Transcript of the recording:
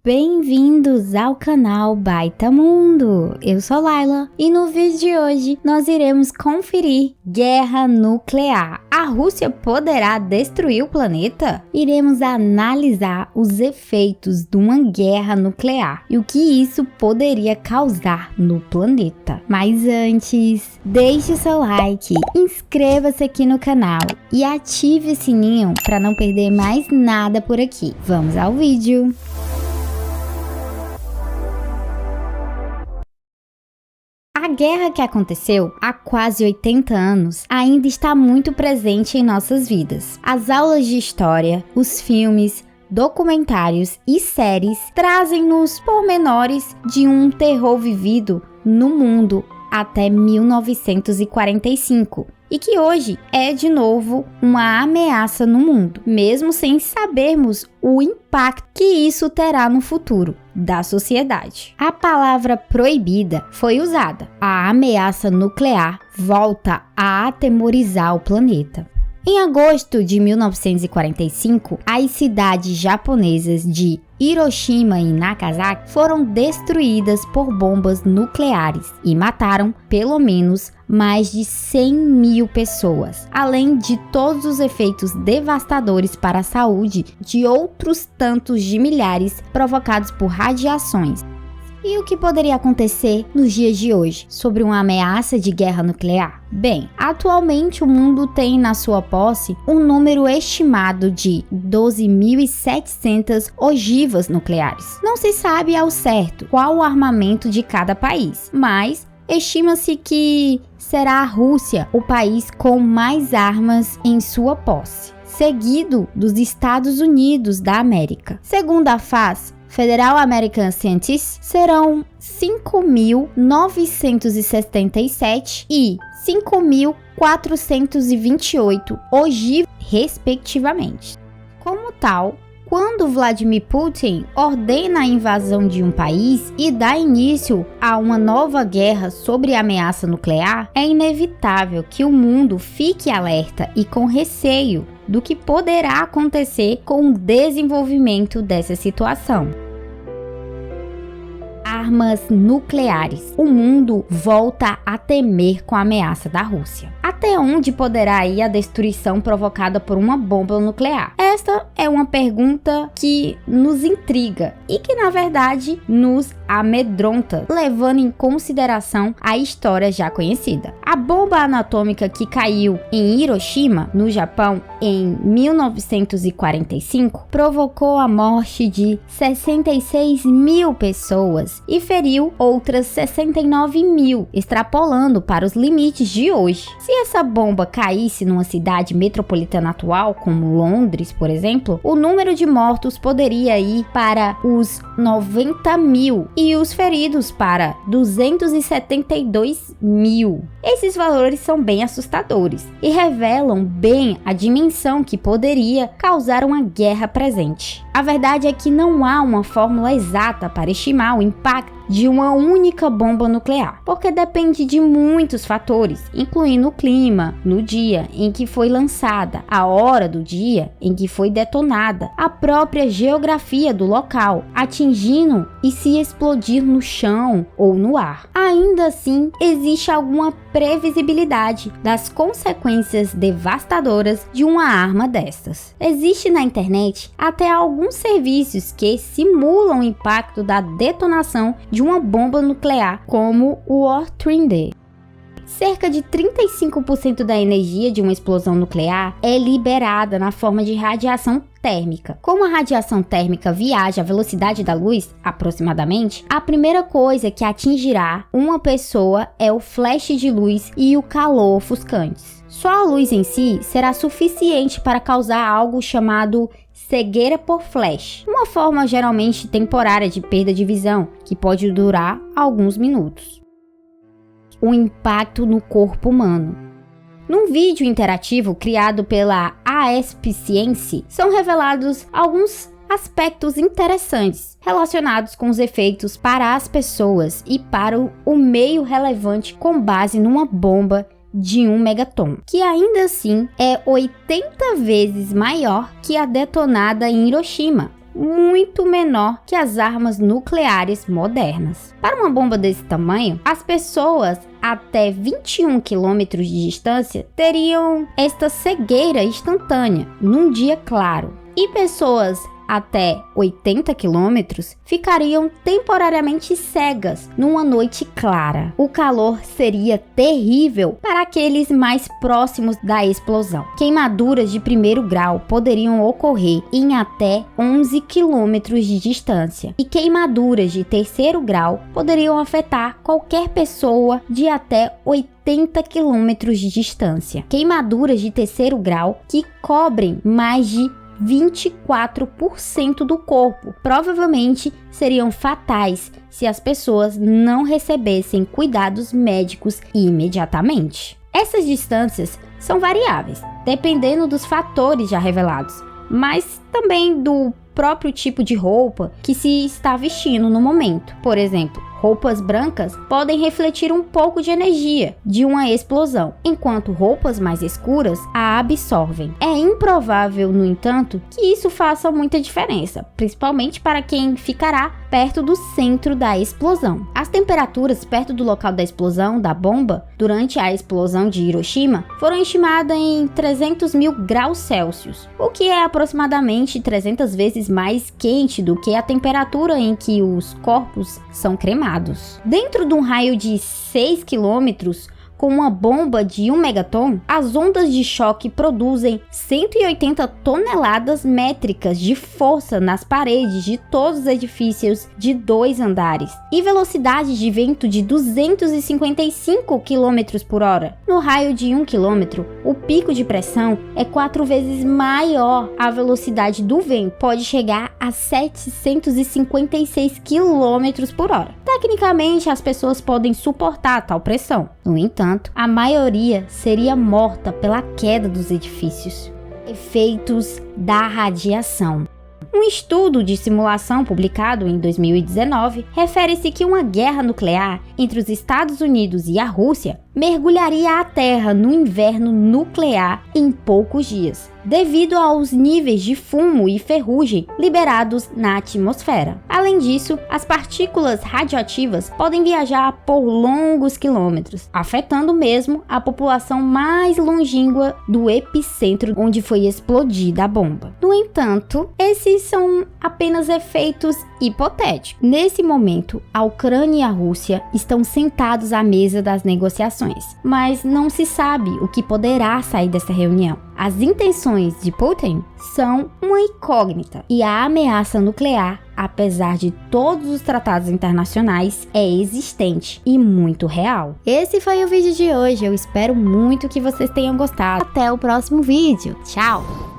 Bem-vindos ao canal Baita Mundo! Eu sou Laila e no vídeo de hoje nós iremos conferir guerra nuclear. A Rússia poderá destruir o planeta? Iremos analisar os efeitos de uma guerra nuclear e o que isso poderia causar no planeta. Mas antes, deixe seu like, inscreva-se aqui no canal e ative o sininho para não perder mais nada por aqui. Vamos ao vídeo! A guerra que aconteceu há quase 80 anos ainda está muito presente em nossas vidas. As aulas de história, os filmes, documentários e séries trazem-nos pormenores de um terror vivido no mundo até 1945 e que hoje é de novo uma ameaça no mundo, mesmo sem sabermos o impacto que isso terá no futuro da sociedade. A palavra proibida foi usada. A ameaça nuclear volta a atemorizar o planeta. Em agosto de 1945, as cidades japonesas de Hiroshima e Nagasaki foram destruídas por bombas nucleares e mataram pelo menos mais de 100 mil pessoas, além de todos os efeitos devastadores para a saúde de outros tantos de milhares provocados por radiações. E o que poderia acontecer nos dias de hoje sobre uma ameaça de guerra nuclear? Bem, atualmente o mundo tem na sua posse um número estimado de 12.700 ogivas nucleares. Não se sabe ao certo qual o armamento de cada país, mas estima-se que será a Rússia o país com mais armas em sua posse, seguido dos Estados Unidos da América. Segundo a FAS, Federal American Scientists, serão 5.977 e 5.428 ogivas, respectivamente. Como tal, quando Vladimir Putin ordena a invasão de um país e dá início a uma nova guerra sobre a ameaça nuclear, é inevitável que o mundo fique alerta e com receio do que poderá acontecer com o desenvolvimento dessa situação. Armas nucleares. O mundo volta a temer com a ameaça da Rússia. Até onde poderá ir a destruição provocada por uma bomba nuclear? Esta é uma pergunta que nos intriga e que, na verdade, nos amedronta, levando em consideração a história já conhecida. A bomba atômica que caiu em Hiroshima, no Japão, em 1945, provocou a morte de 66 mil pessoas e feriu outras 69 mil, extrapolando para os limites de hoje. Se essa bomba caísse numa cidade metropolitana atual, como Londres, por exemplo, o número de mortos poderia ir para os 90 mil e os feridos para 272 mil. Esses valores são bem assustadores e revelam bem a dimensão que poderia causar uma guerra presente. A verdade é que não há uma fórmula exata para estimar o impacto de uma única bomba nuclear, porque depende de muitos fatores, incluindo o clima, no dia em que foi lançada, a hora do dia em que foi detonada, a própria geografia do local, atingindo e se explodir no chão ou no ar. Ainda assim, existe alguma previsibilidade das consequências devastadoras de uma arma destas. Existe na internet até alguns serviços que simulam o impacto da detonação de uma bomba nuclear, como o War3D. Cerca de 35% da energia de uma explosão nuclear é liberada na forma de radiação térmica. Como a radiação térmica viaja à velocidade da luz, aproximadamente, a primeira coisa que atingirá uma pessoa é o flash de luz e o calor ofuscantes. Só a luz em si será suficiente para causar algo chamado cegueira por flash, uma forma geralmente temporária de perda de visão, que pode durar alguns minutos. O impacto no corpo humano. Num vídeo interativo criado pela ASP Science, são revelados alguns aspectos interessantes relacionados com os efeitos para as pessoas e para o meio relevante com base numa bomba de 1 megaton, que ainda assim é 80 vezes maior que a detonada em Hiroshima, muito menor que as armas nucleares modernas. Para uma bomba desse tamanho, as pessoas até 21 quilômetros de distância teriam esta cegueira instantânea num dia claro, e pessoas até 80 quilômetros ficariam temporariamente cegas numa noite clara. O calor seria terrível para aqueles mais próximos da explosão. Queimaduras de primeiro grau poderiam ocorrer em até 11 quilômetros de distância, e queimaduras de terceiro grau poderiam afetar qualquer pessoa de até 80 quilômetros de distância. Queimaduras de terceiro grau que cobrem mais de 24% do corpo provavelmente seriam fatais se as pessoas não recebessem cuidados médicos imediatamente. Essas distâncias são variáveis, dependendo dos fatores já revelados, mas também do próprio tipo de roupa que se está vestindo no momento. Por exemplo, roupas brancas podem refletir um pouco de energia de uma explosão, enquanto roupas mais escuras a absorvem. É improvável, no entanto, que isso faça muita diferença, principalmente para quem ficará perto do centro da explosão. As temperaturas perto do local da explosão da bomba durante a explosão de Hiroshima foram estimadas em 300 mil graus Celsius, o que é aproximadamente 300 vezes mais quente do que a temperatura em que os corpos são cremados. Dentro de um raio de 6 quilômetros, com uma bomba de 1 megaton, as ondas de choque produzem 180 toneladas métricas de força nas paredes de todos os edifícios de 2 andares e velocidades de vento de 255 km por hora. No raio de 1 km, o pico de pressão é 4 vezes maior. A velocidade do vento pode chegar a 756 km por hora. Tecnicamente, as pessoas podem suportar tal pressão. No entanto, a maioria seria morta pela queda dos edifícios. Efeitos da radiação. Um estudo de simulação publicado em 2019 refere-se que uma guerra nuclear entre os Estados Unidos e a Rússia mergulharia a Terra no inverno nuclear em poucos dias, devido aos níveis de fumo e ferrugem liberados na atmosfera. Além disso, as partículas radioativas podem viajar por longos quilômetros, afetando mesmo a população mais longínqua do epicentro onde foi explodida a bomba. No entanto, esses são apenas efeitos hipotéticos. Nesse momento, a Ucrânia e a Rússia estão sentados à mesa das negociações, mas não se sabe o que poderá sair dessa reunião. As intenções de Putin são uma incógnita, e a ameaça nuclear, apesar de todos os tratados internacionais, é existente e muito real. Esse foi o vídeo de hoje, eu espero muito que vocês tenham gostado. Até o próximo vídeo, tchau!